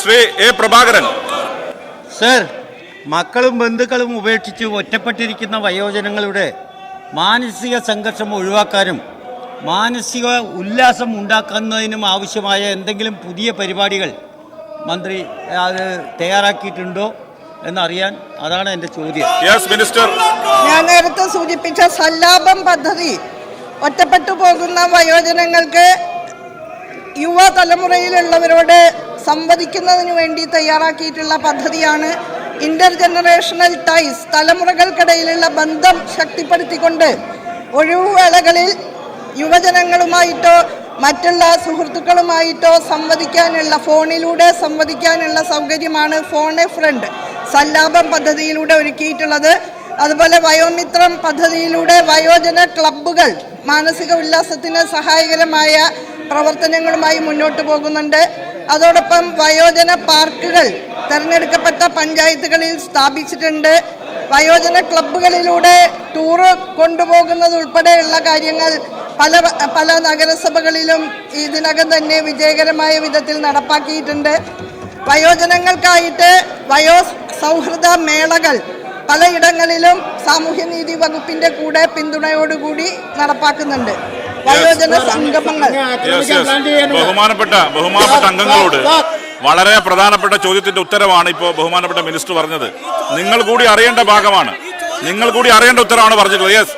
Shri A Prabhakaran. Sir, മക്കളും ബന്ധുക്കളും ഉപേക്ഷിച്ച് ഒറ്റപ്പെട്ടിരിക്കുന്ന വയോജനങ്ങളുടെ മാനസിക സംഘർഷം ഒഴിവാക്കാനും മാനസിക ഉല്ലാസം ഉണ്ടാക്കുന്നതിനും ആവശ്യമായ എന്തെങ്കിലും പുതിയ പരിപാടികൾ മന്ത്രി അത് തയ്യാറാക്കിയിട്ടുണ്ടോ എന്നറിയാൻ, അതാണ് എൻ്റെ ചോദ്യം. മിനിസ്റ്റർ, ഞാൻ നേരത്തെ സൂചിപ്പിച്ച സല്ലാപം പദ്ധതി ഒറ്റപ്പെട്ടു പോകുന്ന വയോജനങ്ങൾക്ക് യുവതലമുറയിലുള്ളവരോട് സംവദിക്കുന്നതിന് വേണ്ടി തയ്യാറാക്കിയിട്ടുള്ള പദ്ധതിയാണ്. ഇന്റർ ജനറേഷണൽ ടൈസ്, തലമുറകൾക്കിടയിലുള്ള ബന്ധം ശക്തിപ്പെടുത്തിക്കൊണ്ട് ഒഴിവുവേളകളിൽ യുവജനങ്ങളുമായിട്ടോ മറ്റുള്ള സുഹൃത്തുക്കളുമായിട്ടോ ഫോണിലൂടെ സംവദിക്കാനുള്ള സൗകര്യമാണ് ഫോൺ എ ഫ്രണ്ട് സല്ലാപം പദ്ധതിയിലൂടെ ഒരുക്കിയിട്ടുള്ളത്. അതുപോലെ വയോമിത്രം പദ്ധതിയിലൂടെ വയോജന ക്ലബ്ബുകൾ മാനസിക ഉല്ലാസത്തിന് സഹായകരമായ പ്രവർത്തനങ്ങളുമായി മുന്നോട്ട് പോകുന്നുണ്ട്. അതോടൊപ്പം വയോജന പാർക്കുകൾ തിരഞ്ഞെടുക്കപ്പെട്ട പഞ്ചായത്തുകളിൽ സ്ഥാപിച്ചിട്ടുണ്ട്. വയോജന ക്ലബ്ബുകളിലൂടെ ടൂറ് കൊണ്ടുപോകുന്നത് ഉൾപ്പെടെയുള്ള കാര്യങ്ങൾ പല നഗരസഭകളിലും ഇതിനകം തന്നെ വിജയകരമായ വിധത്തിൽ നടപ്പാക്കിയിട്ടുണ്ട്. വയോജനങ്ങൾക്കായിട്ട് സൗഹൃദ മേളകൾ പലയിടങ്ങളിലും സാമൂഹ്യനീതി വകുപ്പിന്റെ കൂടെ പിന്തുണയോടുകൂടി നടപ്പാക്കുന്നുണ്ട്. വയോജന സംഗമങ്ങൾ. ബഹുമാനപ്പെട്ട അംഗങ്ങളോട് വളരെ പ്രധാനപ്പെട്ട ചോദ്യത്തിന്റെ ഉത്തരവാണ് ഇപ്പോൾ ബഹുമാനപ്പെട്ട മിനിസ്റ്റർ പറഞ്ഞത്. നിങ്ങൾ കൂടി അറിയേണ്ട ഭാഗമാണ്, നിങ്ങൾ കൂടി അറിയേണ്ട ഉത്തരവാണ് പറഞ്ഞിട്ടുള്ളത്.